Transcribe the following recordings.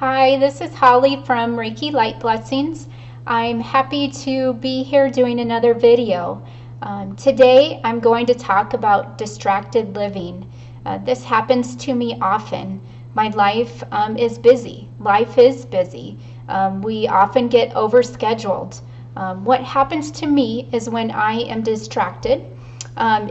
Hi, this is Holly from Reiki Light Blessings. I'm happy to be here doing another video. Today I'm going to talk about distracted living. This happens to me often. My life is busy. Life is busy. We often get overscheduled. What happens to me is when I am distracted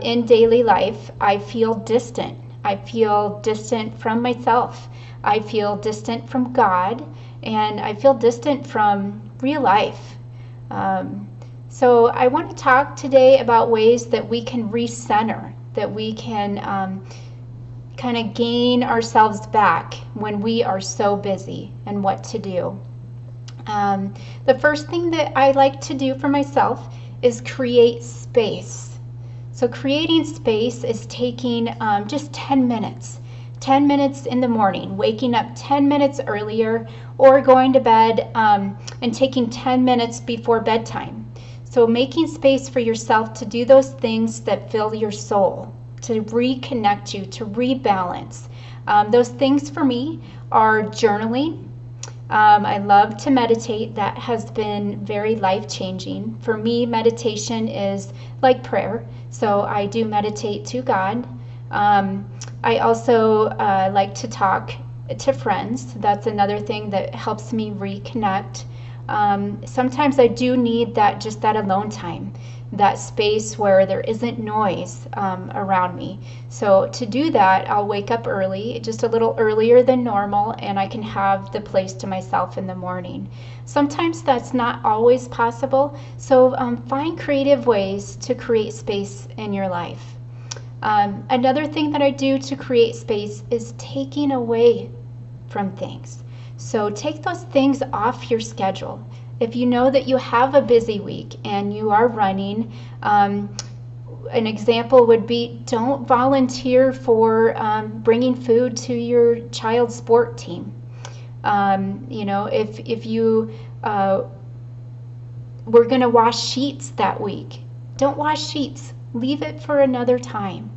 in daily life, I feel distant. I feel distant from myself. I feel distant from God, and I feel distant from real life. So I want to talk today about ways that we can recenter, that we can kind of gain ourselves back when we are so busy, and what to do. The first thing that I like to do for myself is create space. So creating space is taking just 10 minutes. 10 minutes in the morning, waking up 10 minutes earlier, or going to bed and taking 10 minutes before bedtime. So making space for yourself to do those things that fill your soul, to reconnect you, to rebalance. Those things for me are journaling. I love to meditate. That has been very life-changing. For me, meditation is like prayer. So I do meditate to God. I also like to talk to friends. That's another thing that helps me reconnect. Sometimes I do need just that alone time, that space where there isn't noise around me. So to do that, I'll wake up early, just a little earlier than normal, and I can have the place to myself in the morning. Sometimes that's not always possible, so find creative ways to create space in your life. Another thing that I do to create space is taking away from things. So take those things off your schedule. If you know that you have a busy week and you are running, an example would be don't volunteer for bringing food to your child's sport team. If you were going to wash sheets that week, don't wash sheets. Leave it for another time.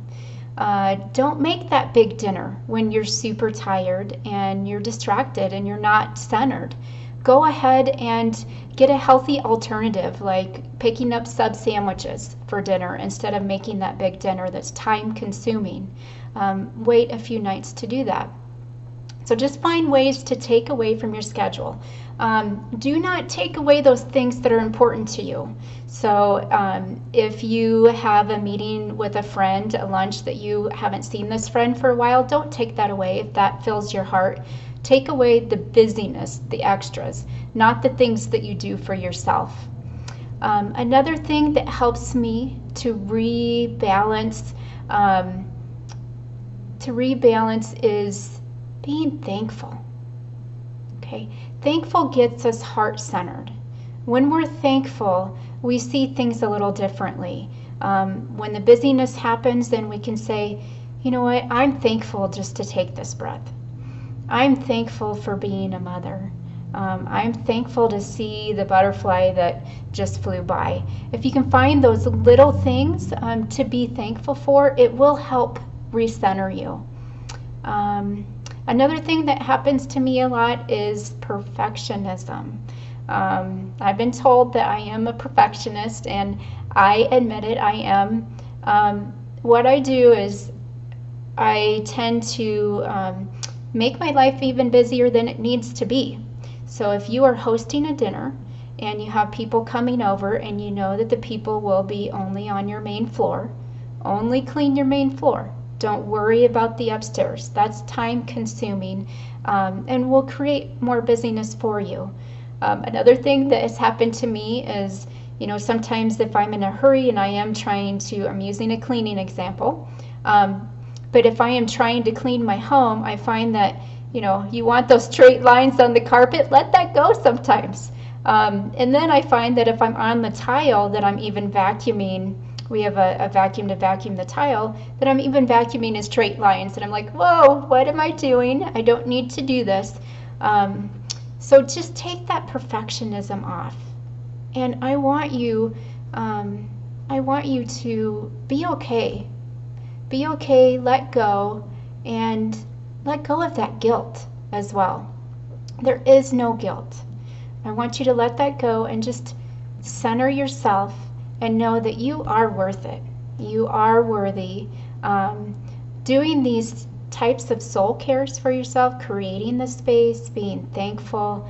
Don't make that big dinner when you're super tired and you're distracted and you're not centered. Go ahead and get a healthy alternative, like picking up sub sandwiches for dinner instead of making that big dinner that's time consuming. Wait a few nights to do that. So just find ways to take away from your schedule. Do not take away those things that are important to you. So if you have a meeting with a friend, a lunch that you haven't seen this friend for a while, don't take that away if that fills your heart. Take away the busyness, the extras, not the things that you do for yourself. Another thing that helps me to rebalance is being thankful. Okay, thankful gets us heart-centered. When we're thankful, we see things a little differently. When the busyness happens, then we can say, you know what, I'm thankful just to take this breath. I'm thankful for being a mother. I'm thankful to see the butterfly that just flew by. If you can find those little things to be thankful for, it will help recenter you. Another thing that happens to me a lot is perfectionism. I've been told that I am a perfectionist, and I admit it, I am. What I do is I tend to make my life even busier than it needs to be. So if you are hosting a dinner and you have people coming over and you know that the people will be only on your main floor, only clean your main floor. Don't worry about the upstairs. That's time consuming and will create more busyness for you. Another thing that has happened to me is, sometimes if I'm in a hurry and I'm using a cleaning example, but if I am trying to clean my home, I find that, you want those straight lines on the carpet, let that go sometimes. And then I find that if I'm on the tile that I'm even vacuuming, we have a vacuum to vacuum the tile, that I'm even vacuuming in straight lines. And I'm like, whoa, what am I doing? I don't need to do this. So just take that perfectionism off. And I want you to be okay. Be okay, let go, and let go of that guilt as well. There is no guilt. I want you to let that go and just center yourself and know that you are worth it. You are worthy. Doing these types of soul cares for yourself, creating the space, being thankful,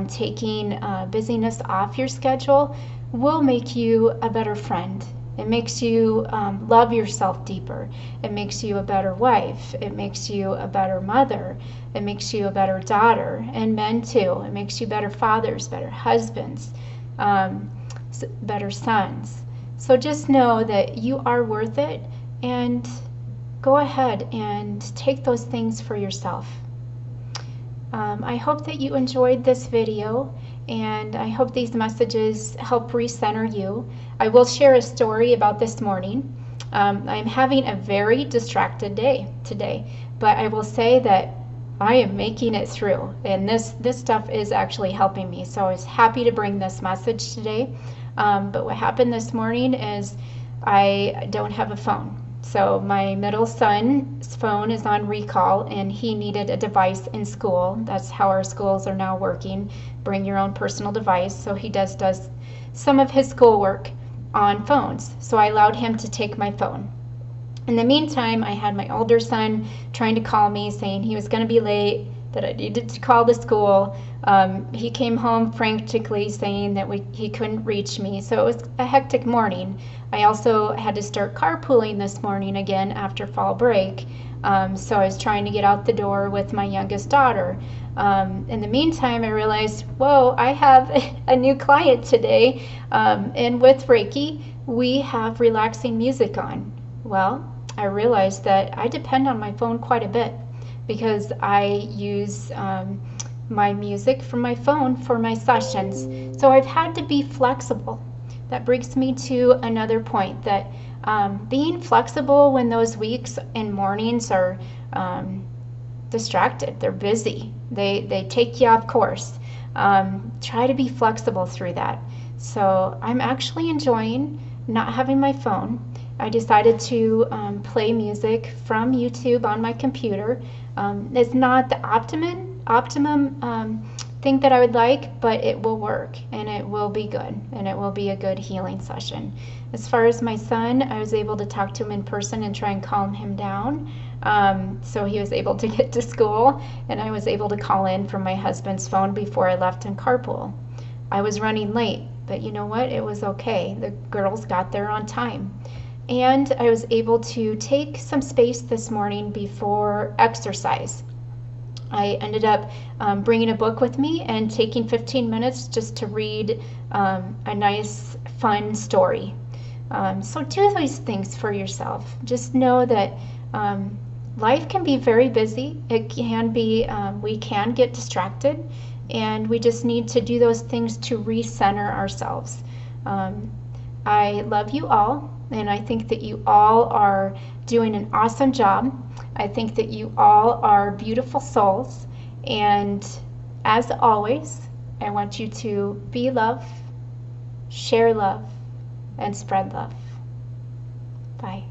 taking busyness off your schedule will make you a better friend. It makes you love yourself deeper. It makes you a better wife. It makes you a better mother. It makes you a better daughter, and men too. It makes you better fathers, better husbands, better sons. So just know that you are worth it, and go ahead and take those things for yourself. I hope that you enjoyed this video, and I hope these messages help recenter you. I will share a story about this morning. I'm having a very distracted day today, but I will say that I am making it through, and this stuff is actually helping me. So I was happy to bring this message today. But what happened this morning is I don't have a phone. So my middle son's phone is on recall, and he needed a device in school. That's how our schools are now working. Bring your own personal device. So he does some of his schoolwork on phones. So I allowed him to take my phone. In the meantime, I had my older son trying to call me, saying he was going to be late, that I needed to call the school. He came home frantically saying that he couldn't reach me. So it was a hectic morning. I also had to start carpooling this morning again after fall break. So I was trying to get out the door with my youngest daughter. In the meantime, I realized, whoa, I have a new client today. And with Reiki, we have relaxing music on. Well, I realized that I depend on my phone quite a bit, because I use my music from my phone for my sessions. So I've had to be flexible. That brings me to another point, that being flexible when those weeks and mornings are distracted, they're busy, they take you off course. Try to be flexible through that. So I'm actually enjoying not having my phone. I decided to play music from YouTube on my computer. It's not the optimum thing that I would like, but it will work, and it will be good, and it will be a good healing session. As far as my son, I was able to talk to him in person and try and calm him down. So he was able to get to school, and I was able to call in from my husband's phone before I left in carpool. I was running late, but you know what? It was okay. The girls got there on time. And I was able to take some space this morning before exercise. I ended up bringing a book with me and taking 15 minutes just to read a nice, fun story. So do these things for yourself. Just know that life can be very busy. It can be, we can get distracted, and we just need to do those things to recenter ourselves. I love you all, and I think that you all are doing an awesome job. I think that you all are beautiful souls, and as always, I want you to be love, share love, and spread love. Bye.